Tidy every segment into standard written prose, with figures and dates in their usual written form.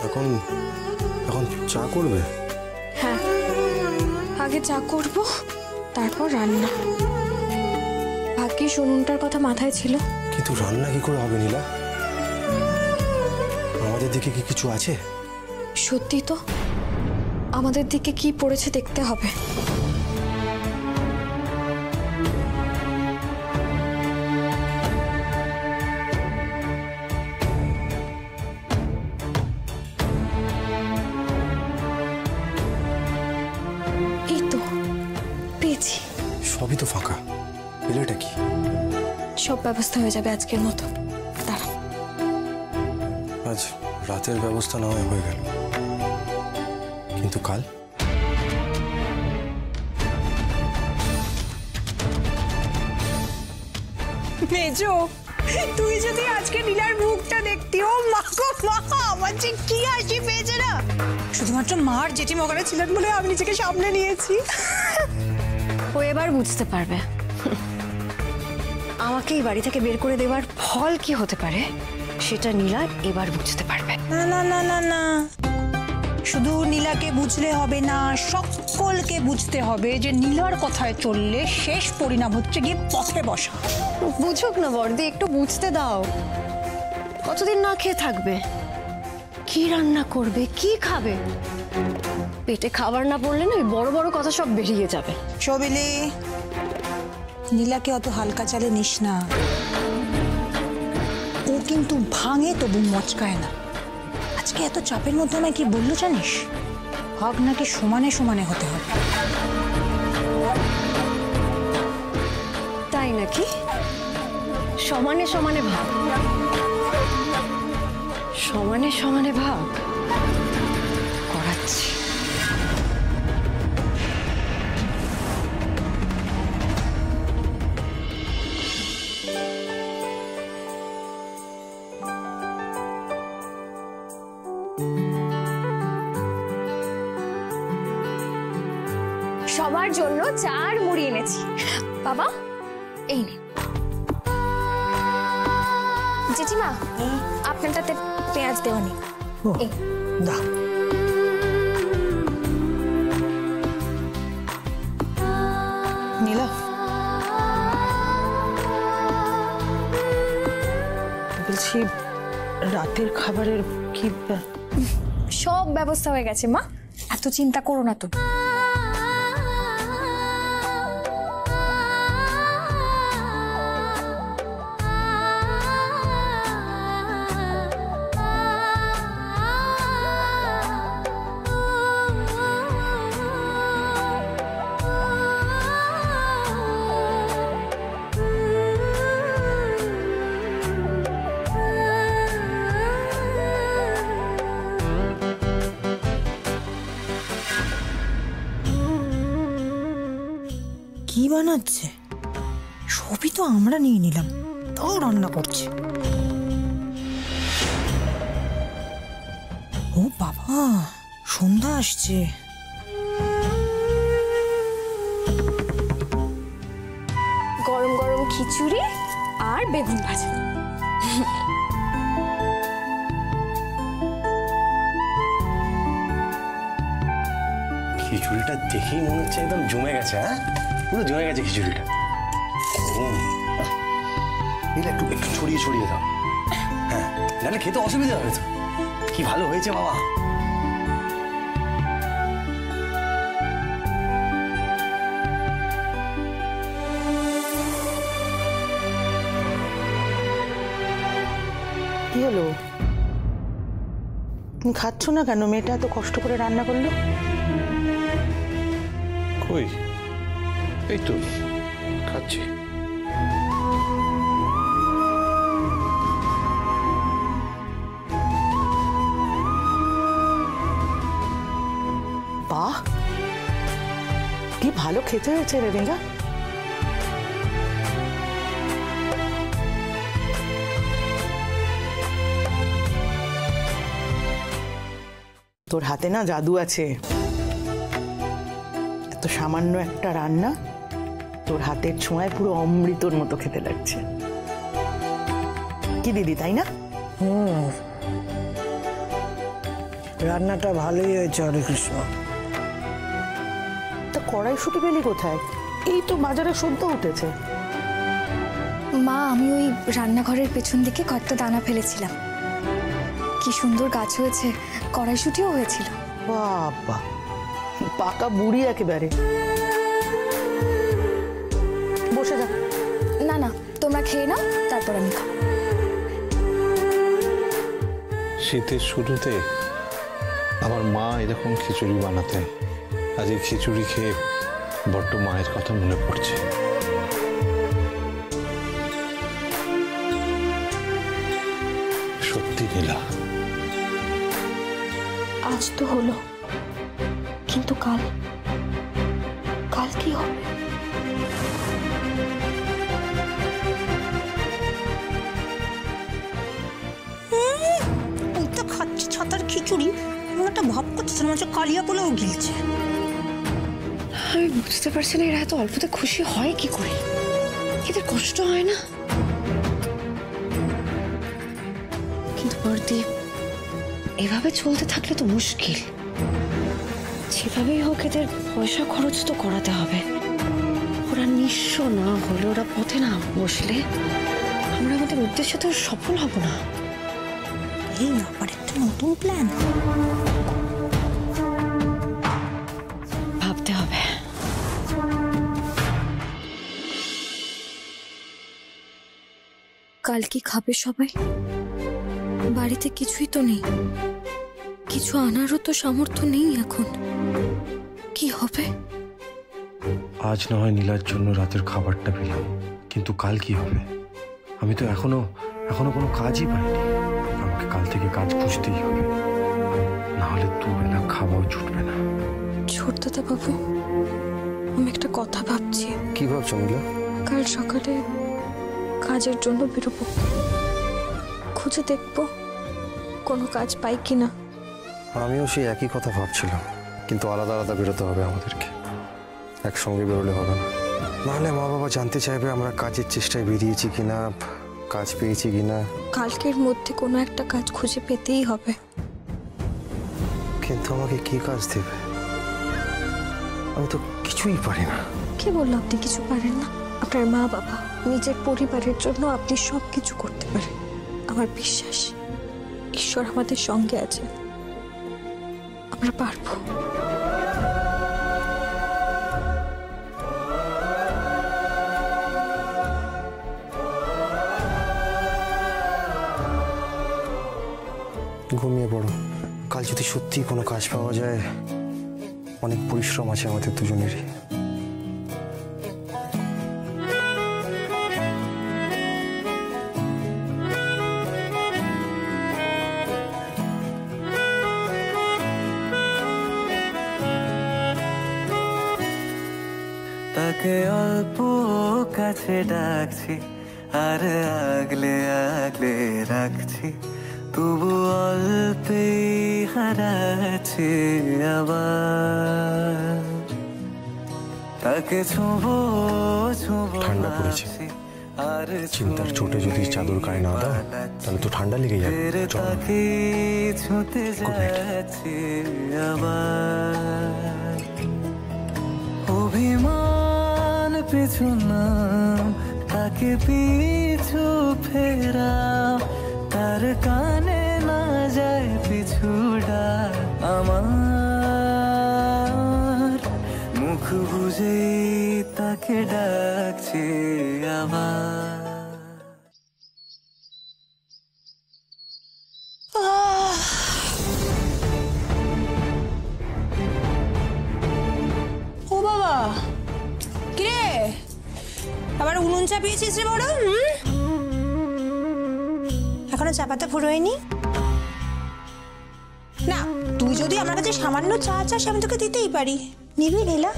এখন এখন চা করবে? হ্যাঁ, আগে চা করব, তারপর রান্না। ভাগ্যিস উনুনটার কথা মাথায় ছিল। কিন্তু রান্না কি করে হবে নীলা? আমাদের দিকে কি কিছু আছে? সত্যি তো, আমাদের দিকে কি পড়েছে দেখতে হবে। এই তো পেয়েছি। সবই তো ফাঁকা, পেলেটা কি? সব ব্যবস্থা হয়ে যাবে আজকের মতো। দাঁড়া, আজ রাতের ব্যবস্থা না হয়ে গেল, কিন্তু কাল? মেজো, তুই যদি আজকে নীলার মুখটা দেখতি, ও মা গো মা, আমার যে কি হাসি পেয়েছে না। শুধুমাত্র মার জেঠিমা ওখানে ছিলেন বলে আমি নিজেকে সামনে নিয়েছি। ও এবার বুঝতে পারবে আমাকে এই বাড়ি থেকে বের করে দেওয়ার ফল কি হতে পারে, সেটা নীলা এবার বুঝতে পারবে। না না না না না, শুধু নীলাকে বুঝলে হবে না, সকলকে বুঝতে হবে যে নীলার কথায় চললে শেষ পরিণাম হচ্ছে গিয়ে পথে বসা। বুঝুক না বর্দি, একটু বুঝতে দাও। কতদিন না খেয়ে থাকবে? কি রান্না করবে, কি খাবে? পেটে খাবার না পড়লে না ওই বড় বড় কথা সব বেরিয়ে যাবে। সবিলি, নীলাকে অত হালকা চালে নিস না। ও কিন্তু ভাঙে তবু মচকায় না। আজকে এত চাপের মধ্যে আমায় কি বললো জানিস? ভাগ নাকি সমানে সমানে হতে হবে। তাই নাকি? সমানে সমানে ভাগ, সমানে সমানে ভাগ করাচ্ছি। সবার জন্য চা আর মুড়ি এনেছি। বাবা, এই নে। জেঠিমা, আপনারটাতে পেঁয়াজ দেওয়া নেই। দাও। নীলা, বলছি রাতের খাবারের কি? সব ব্যবস্থা হয়ে গেছে মা, এত চিন্তা করো না তুমি। কি বানাচ্ছে? সবই তো আমরা নিয়ে নিলাম, তাও রান্না করছে। ও বাবা, সন্ধ্যা আসছে। গরম গরম খিচুড়ি আর বেগুন ভাজা। খিচুড়িটা দেখেই মনে হচ্ছে একদম জমে গেছে। হ্যাঁ, পুরো জমে গেছে খিচুড়িটা। একটু একটু ছড়িয়ে ছড়িয়ে দাও। হ্যাঁ, নাহলে খেতে অসুবিধা হবে তো। কি ভালো হয়েছে বাবা। কি হলো? তুমি খাচ্ছ না কেন? মেয়েটা এত কষ্ট করে রান্না করলো। কই, এই তো খাচ্ছি। বাহ, কি ভালো খেতে হয়েছে রে রেঙ্গা। তোর হাতে না জাদু আছে। এত সামান্য একটা রান্না তোর হাতের ছোঁয়ায় পুরো অমৃতর মতো খেতে লাগছে। কি দিদি, তাই না? রান্নাটা ভালোই হয়েছে হরে কৃষ্ণ। তা কড়াইশুঁটি পেলি কোথায়? এই তো বাজারে সদ্য উঠেছে। মা, আমি ওই রান্নাঘরের পেছন দিকে কয়েকটা দানা ফেলেছিলাম। কি সুন্দর গাছ হয়েছে, কড়াইশুঁটিও হয়েছিল। বাবা, পাকা বুড়ি একেবারে। বসে যা। না না, তোমরা খেয়ে নাও, তারপর আমি খাবো। শীতের শুরুতে আমার মা এরকম খিচুড়ি বানাতেন। আজ এই খিচুড়ি খেয়ে বড্ড মায়ের কথা মনে পড়ছে। সত্যি নীলা, আজ তো হলো, কিন্তু কাল কাল কি হবে? ওইটা খাচ্ছে ছাতার খিচুড়ি, এমন একটা ভাব করছে মনে হচ্ছে কালিয়া পোলাও গিলছে। আমি বুঝতে পারছি না এরা এত অল্পতে খুশি হয় কি করে, এদের কষ্ট হয় না? কিন্তু বর্দি, এভাবে চলতে থাকলে তো মুশকিল। যেভাবেই হোক এদের পয়সা খরচ তো করাতে হবে। ওরা নিঃস্ব না হলে, ওরা পথে না বসলে আমরা আমাদের উদ্দেশ্য তো সফল হব না। এই আবার একটা নতুন প্ল্যান ভাবতে হবে। কাল কি খাবে সবাই? বাড়িতে কিছুই তো নেই, কিছু আনারও তো সামর্থ্য নেই এখন। কি হবে? আজ না হয় নীলার জন্য রাতের খাবারটা পেলাম, কিন্তু কাল কি হবে? আমি তো এখনো কোনো কাজই পাইনি। আমাকে কাল থেকে কাজ খুঁজতেই হবে, না হলে দুবেলা খাওয়াও জুটবে না। ছোটদাদা বাবু, আমি একটা কথা ভাবছি। কি ভাবছো নীলা? কাল সকালে কাজের জন্য বেরোবো, খুঁজে দেখবো কোনো কাজ পাই কিনা। আমিও সেই একই কথা ভাবছিলাম, কিন্তু আলাদা আলাদা বেরোতে হবে আমাদেরকে, একসঙ্গে বেরোলে হবে না। নাহলে মা বাবা জানতে চাইবে আমরা কাজের চেষ্টায় বেরিয়েছি কিনা, কাজ পেয়েছি কিনা। কালকের মধ্যে কোনো একটা কাজ খুঁজে পেতেই হবে। কিন্তু আমাকে কি কাজ দেবে? আমি তো কিছুই পারি না। কে বললো আপনি কিছু পারেন না? আপনার মা বাবা, নিজের পরিবারের জন্য আপনি সব কিছু করতে পারেন। আমার বিশ্বাস ঈশ্বর আমাদের সঙ্গে আছে, আমরা পারবো। ঘুমিয়ে পড়ো। কাল যদি সত্যি কোনো কাজ পাওয়া যায়, অনেক পরিশ্রম আছে আমাদের দুজনেরই। তাকে অল্প কাছে ডাকছি, আর আগলে আগলে রাখছি, তবু অল্পেই হারাচ্ছি আবার। তাকে ছোঁবো ছোঁবো ঠান্ডা পড়েছে, আর চিন্তার চোটে যদি চাদর গায়ে না দাও তাহলে তো ঠান্ডা লেগে যাবে। তাকে ছুঁতে যাচ্ছি আবার। অভিমান পিছু নাম, তাকে পিছু ফেরাও, তার কানে না যায় পিছুডা আমার। মুখ বুঝেই তাকে ডাকছি আবার। ও বাবা, কিরে আবার উনুন চাপিয়েছিস রে বড়? এখনো চাপাতে ফুরোয়নি না? তুই যদি আমার কাছে সামান্য চা চাস আমি তোকে দিতেই পারি, নিবি নীলা?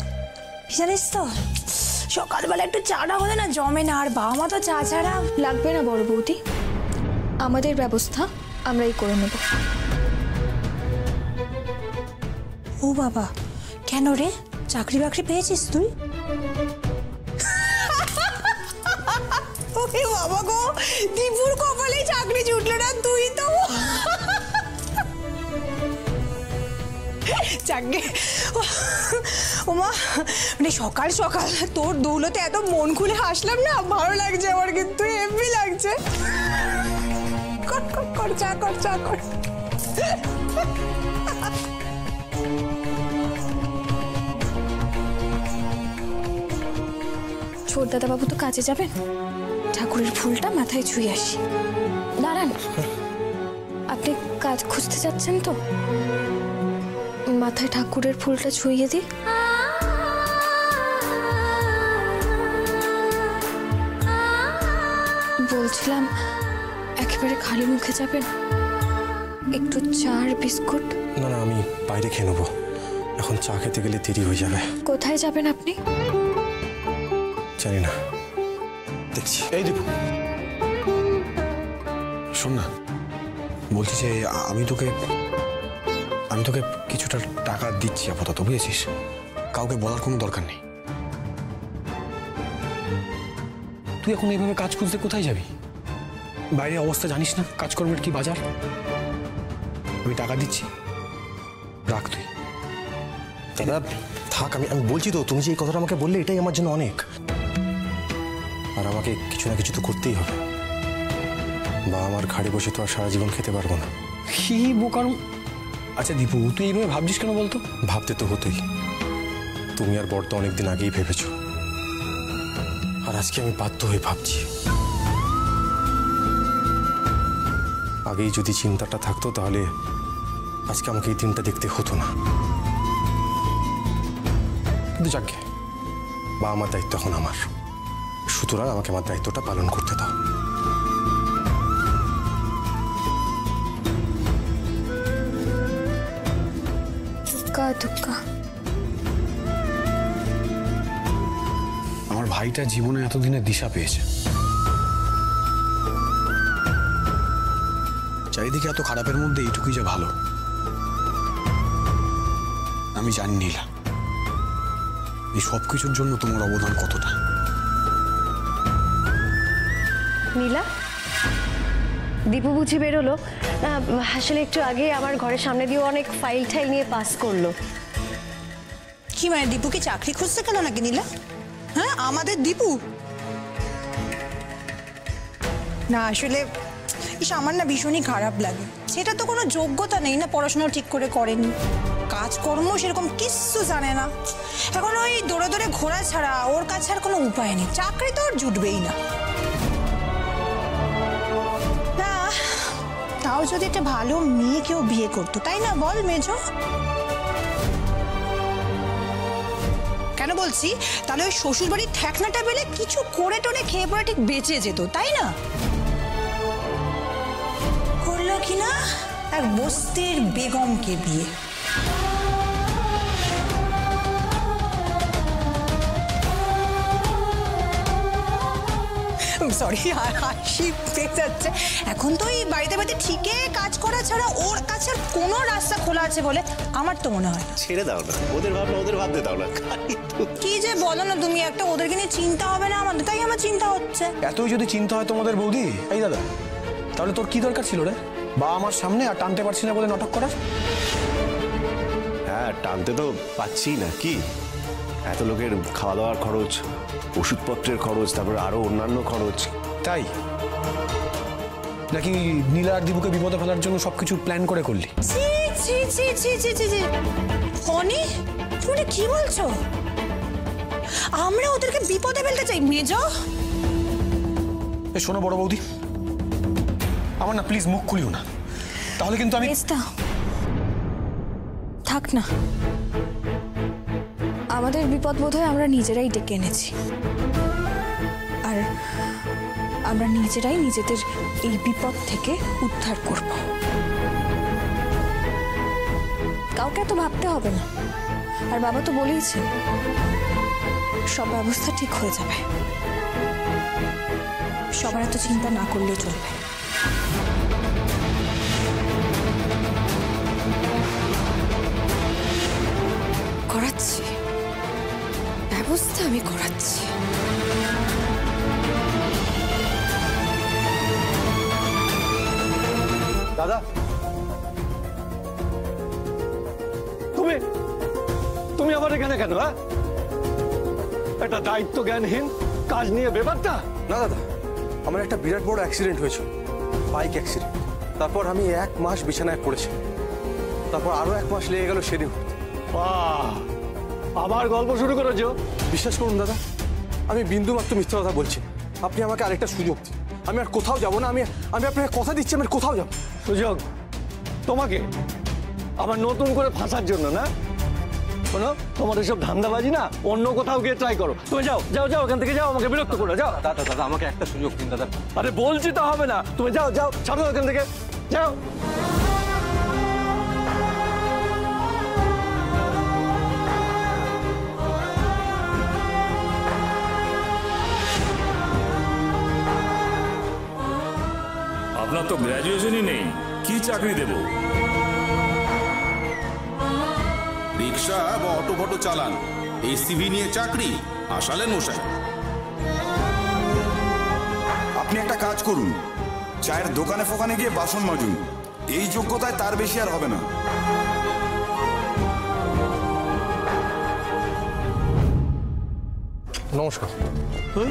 জানিস তো সকালবেলা একটু চা না হলে না জমে না, আর বাবা মা তো চা ছাড়া। লাগবে না বড় বৌদি, আমাদের ব্যবস্থা আমরাই করে নেব। ও বাবা, কেন রে? চাকরি বাকরি পেয়েছিস তুই? ওকে বাবা গো, দীপুর কপালে চাকরি জুটলো না, তুই তো যাকে ওমা, মানে সকাল সকাল তোর দৌলতে এত মন খুলে হাসলাম না, ভালো লাগছে আমার, কিন্তু হেভি লাগছে। কর কর কর, চা কর, চা কর। ছোট দাদা বাবু তো কাজে যাবেন, ঠাকুরের ফুলটা মাথায় ছুঁয়ে আসি। দাঁড়ান, আপনি কাজ খুঁজতে যাচ্ছেন তো, মাথায় ঠাকুরের ফুলটা ছুঁয়ে দিই। বলছিলাম একেবারে খালি মুখে যাবেন, একটু চা আর বিস্কুট? না না, আমি বাইরে খেয়ে নেবো, এখন চা খেতে গেলে দেরি হয়ে যাবে। কোথায় যাবেন আপনি? জানি না, দেখছি। এই দীপু, শোন না, বলছি যে আমি তোকে কিছুটা টাকা দিচ্ছি আপাতত, বুঝেছিস? কাউকে বলার কোনো দরকার নেই। তুই এখন এইভাবে কাজ খুঁজতে কোথায় যাবি? বাইরে অবস্থা জানিস না, কাজকর্মের কি বাজার। আমি টাকা দিচ্ছি, রাখ তুই। দাদা থাক, আমি বলছি তো, তুমি যে এই কথাটা আমাকে বললে এটাই আমার জন্য অনেক। আর আমাকে কিছু না কিছু তো করতেই হবে, বা আমার ঘাড়ে বসে তো আর সারা জীবন খেতে পারবো না। কি বোকার। আচ্ছা দীপু, তুই এইভাবে ভাবছিস কেন বলতো? ভাবতে তো হতোই, তুমি আর বড় তো অনেকদিন আগেই ভেবেছ, আর আজকে আমি বাধ্য হয়ে ভাবছি। আগেই যদি চিন্তাটা থাকতো তাহলে আজকে আমাকে এই দিনটা দেখতে হতো না। কিন্তু যাকে, বা আমার দায়িত্ব এখন আমার, সুতরাং আমাকে আমার দায়িত্বটা পালন করতে দাও। আমার ভাইটা জীবনে এতদিনে দিশা পেয়েছে। চারিদিকে এত খারাপের মধ্যে এইটুকুই যে ভালো। আমি জানি নীলা, এই সব কিছুর জন্য তোমার অবদান কতটা। নীলা, দীপু বুঝি বেরোলো? আসলে একটু আগে আমার ঘরের সামনে দিয়ে অনেক ফাইল ঠাইল নিয়ে পাস করলো। কি মানে দীপু কি চাকরি খুঁজছে কেন নাকি নীলা? হ্যাঁ, আমাদের দীপু না, আসলে আমার না ভীষণই খারাপ লাগে। সেটা তো কোনো যোগ্যতা নেই না, পড়াশোনা ঠিক করে করেনি, কাজকর্ম সেরকম কিচ্ছু জানে না, এখন ওই দৌড়ে দৌড়ে ঘোরা ছাড়া ওর কাছে আর কোনো উপায় নেই, চাকরি তো আর জুটবেই না। না, তাও যদি একটা ভালো মেয়ে কেউ বিয়ে করতো, তাই না বল মেজো? কেন বলছি, তাহলে ওই শ্বশুর বাড়ির ঠেকনাটা পেলে কিছু করে টোনে খেয়ে পড়ে ঠিক বেঁচে যেত, তাই না? করলো কিনা এক বস্তির বেগমকে বিয়ে। সরি, হাসি পেয়ে যাচ্ছে। এখন তো এই বাড়িতে বাড়িতে ঠিকই কাজ করা ছাড়া ওর কাছে আর কোনো রাস্তা খোলা আছে বলে আমার তো মনে হয়। ছেড়ে দাও না, ওদের ভাবনা ওদের ভাবতে দাও না। কি যে বলো না তুমি, একটা ওদেরকে নিয়ে চিন্তা হবে না আমাদের, তাই আমার চিন্তা হচ্ছে। এতই যদি চিন্তা হয় তোমাদের বৌদি, এই দাদা, তাহলে তোর কি দরকার ছিল রে বা আমার সামনে আর টানতে পারছি না বলে নাটক করার? হ্যাঁ, টানতে তো পাচ্ছি না, কি এত লোকের খাওয়া দাওয়ার খরচ, ওষুধপত্রের খরচ, তারপরে আরো অন্যান্য খরচ। তাই নাকি নীলা আর দীপুকে বিপদে ফেলার জন্য সবকিছু প্ল্যান করে করলি? ফনি, তুমি কি বলছো? আমরা ওদেরকে বিপদে ফেলতে চাই মেজো? শোনো বড় বৌদি, আমার না প্লিজ মুখ খুলিও না, তাহলে কিন্তু আমি। থাক না, আমাদের বিপদ বোধ হয় আমরা নিজেরাই ডেকে এনেছি, আর আমরা নিজেরাই নিজেদের এই বিপদ থেকে উদ্ধার করব। কাউকে এত ভাবতে হবে না, আর বাবা তো বলেইছে সব ব্যবস্থা ঠিক হয়ে যাবে, সবার এত চিন্তা না করলেও চলবে। করাচ্ছি, ব্যবস্থা আমি করাচ্ছি। দাদা, তুমি তুমি আবার এখানে কেন? হ্যাঁ, একটা দায়িত্ব জ্ঞানহীন কাজ নিয়ে ব্যাপারটা। না দাদা, আমার একটা বিরাট বড় অ্যাক্সিডেন্ট হয়েছিল, বাইক অ্যাক্সিডেন্ট। তারপর আমি 1 মাস বিছানায় পড়েছি, তারপর আরো 1 মাস লেগে গেল সেরে উঠতে। আবার গল্প শুরু করেছো? বিশ্বাস করুন দাদা, আমি বিন্দু মাত্র মিথ্যা কথা বলছি। আপনি আমাকে আরেকটা সুযোগ দিন, আমি আর কোথাও যাব না। আমি আপনাকে কথা দিচ্ছি, আমি আর কোথাও যাব। সুযোগ তোমাকে আবার নতুন করে ফাঁসার জন্য না? শোনো, তোমার এসব ধান্দাবাজি না, অন্য কোথাও গিয়ে ট্রাই করো। তুমি যাও যাও যাও, ওখান থেকে যাও, আমাকে বিরক্ত করো। যাও দাদা দাদা, আমাকে একটা সুযোগ দিন দাদা। আরে বলছি তো হবে না, তুমি যাও যাও, ছাড়ো ওখান থেকে, যাও। আপনার তো গ্র্যাজুয়েশনই নেই, কি চাকরি দেব? রিক্সা বা অটো ফটো চালান, এই সিভি নিয়ে চাকরি আসালে মশাই। আপনি একটা কাজ করুন, চায়ের দোকানে ফোকানে গিয়ে বাসন মাজুন। এই যোগ্যতায় তার বেশি আর হবে না। নমস্কার। তুই?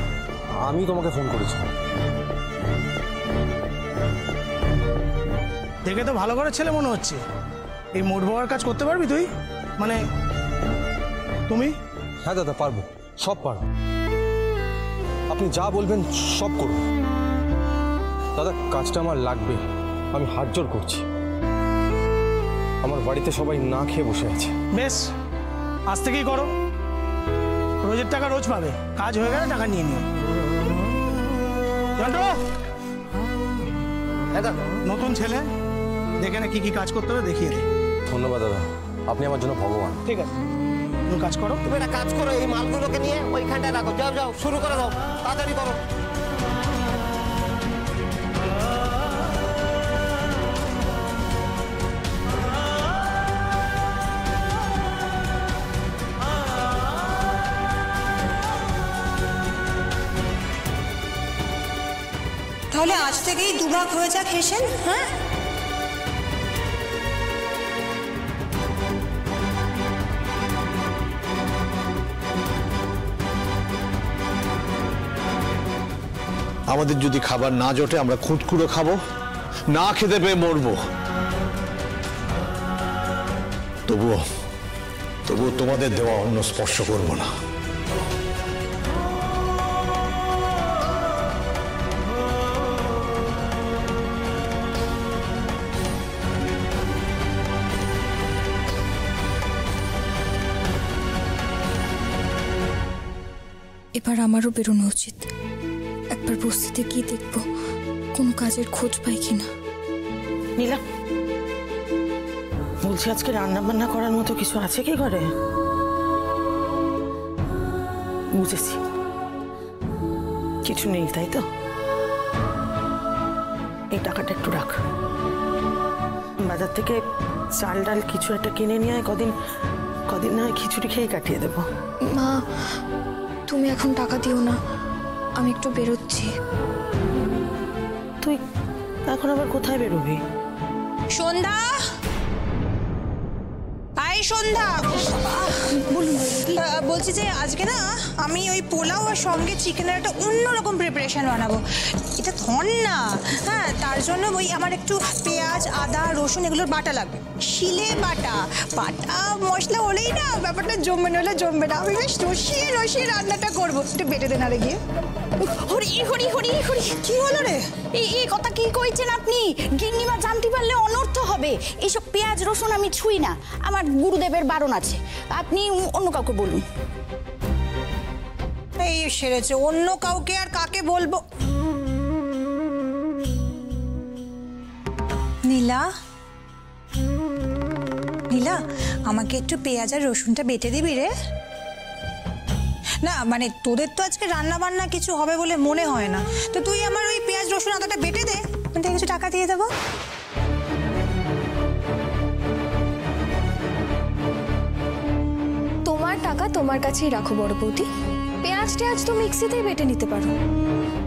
আমি তোমাকে ফোন করেছি। দেখে তো ভালো করে ছেলে মনে হচ্ছে। এই মোট বওয়ার কাজ করতে পারবি তুই? মানে তুমি? হ্যাঁ দাদা, পারবো, সব পারবো। আপনি যা বলবেন সব করব। দাদা, কাজটা আমার লাগবে, আমি হাত জোর করছি। আমার বাড়িতে সবাই না খেয়ে বসে আছে। বেশ, আজ থেকেই করো। রোজের টাকা রোজ পাবে, কাজ হয়ে গেলে টাকা নিয়ে নিও। নতুন ছেলে, দেখে না কি কি কাজ করতে হবে দেখিয়ে দে। ধন্যবাদ দাদা, আপনি আমার জন্য ভগবান। ঠিক আছে, তুমি কাজ করো। তুমি একটা কাজ করো, এই মালগুলোকে নিয়ে ওইখানটায় রাখো। যাও যাও, শুরু করে দাও, তাড়াতাড়ি করো। তাহলে আজ থেকেই দুভাগ হয়ে যাক হেসেন। হ্যাঁ, আমাদের যদি খাবার না জোটে আমরা খুঁতকুড়ো খাবো, না খেতে পেয়ে মরবো। তবুও তোমাদের দেওয়া অন্ন স্পর্শ করবো না। এবার আমারও বেরোনো উচিত। একবার বস্তিতে গিয়ে দেখবো কোনো কাজের খোঁজ পাই কিনা। নীলা, বলছি আজকে রান্না বান্না করার মতো কিছু আছে কি ঘরে? বুঝেছি, কিছু নেই তাই তো। এই টাকাটা একটু রাখ, বাজার থেকে চাল ডাল কিছু একটা কিনে নিয়ে আয়। কদিন না খিচুড়ি খেয়ে কাটিয়ে দেবো। মা, তুমি এখন টাকা দিও না, আমি একটু বেরোচ্ছি। তুই এখন আবার কোথায় বেরোবি? সন্ধ্যা, আয় সন্ধ্যা। বলুন। বলছি যে আজকে না আমি ওই পোলাও আর সঙ্গে চিকেনের একটা অন্যরকম প্রিপারেশন বানাবো। এটা ধন না, হ্যাঁ, তার জন্য ওই আমার একটু পেঁয়াজ, আদা, রসুন এগুলোর বাটা লাগবে। শিলে বাটা মশলা হলেই না ব্যাপারটা জমবে, নইলে জমবে না। আমি বেশ রসিয়ে রান্নাটা করবো। একটু বেটে দেন আরে গিয়ে। হরি হরি হরি হরি, কি হলো রে? এই কথা কি কইছেন আপনি? গিন্নিমা জানতে পারলে অনর্থ হবে। এইসব পেঁয়াজ রসুন আমি ছুঁই না, আমার গুরুদেবের বারণ আছে। আপনি অন্য কাউকে বলুন। এই সেরেছে, অন্য কাউকে আর কাকে বলবো? নীলা, নীলা, আমাকে একটু পেঁয়াজ আর রসুনটা বেটে দিবি রে। না মানে তোদের তো আজকে রান্না বান্না কিছু হবে বলে মনে হয় না, তো তুই আমার ওই পেঁয়াজ রসুন আদাটা বেটে দে, আমি কিছু টাকা দিয়ে দেবো। তোমার টাকা তোমার কাছেই রাখো বড় বৌদি। পেঁয়াজ টেয়াজ তো মিক্সিতেই বেটে নিতে পারো।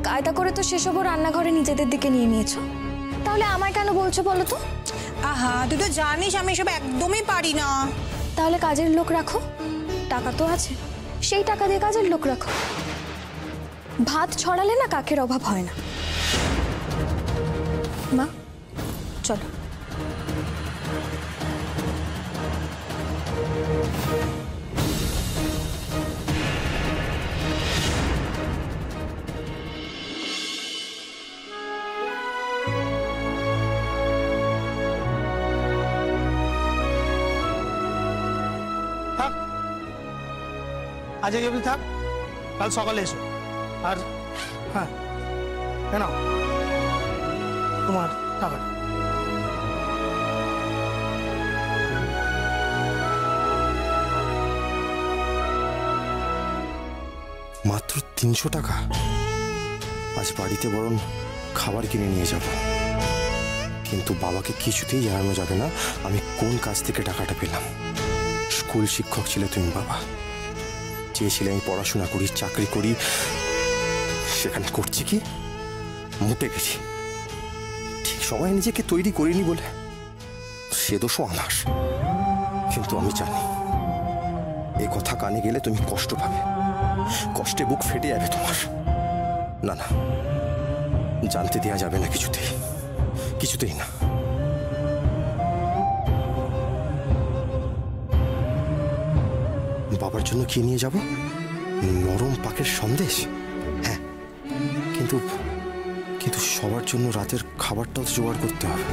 কায়দা করে তো সেসবও রান্নাঘরে নিজেদের দিকে নিয়ে নিয়েছো, তাহলে আমায় কেন বলছো বলো তো? আহা, তুই তো জানিস আমি এসব একদমই পারি না। তাহলে কাজের লোক রাখো, টাকা তো আছে, সেই টাকা দিয়ে কাজের লোক রাখো। ভাত ছড়ালে না কাকের অভাব হয় না। মা চলো। আজ এই অবধি থাক, কাল সকালে এসো। আর হ্যাঁ, কেন তোমার টাকা মাত্র 300 টাকা। আজ বাড়িতে বরং খাবার কিনে নিয়ে যাব, কিন্তু বাবাকে কিছুতেই জানানো যাবে না আমি কোন কাজ থেকে টাকাটা পেলাম। স্কুল শিক্ষক ছিলে তুমি বাবা, চেয়েছিলে আমি পড়াশোনা করি, চাকরি করি, সেখানে করছি কি? মুটে গেছি। ঠিক সময় নিজেকে তৈরি করিনি বলে সে দোষও আমার। কিন্তু আমি জানি এ কথা কানে গেলে তুমি কষ্ট পাবে, কষ্টে বুক ফেটে যাবে তোমার। না না, জানতে দেওয়া যাবে না কিছুতেই, কিছুতেই না। বাবার জন্য কি নিয়ে যাব? নরম পাকের সন্দেশ? হ্যাঁ, কিন্তু কিন্তু সবার জন্য রাতের খাবারটাও জোগাড় করতে হবে।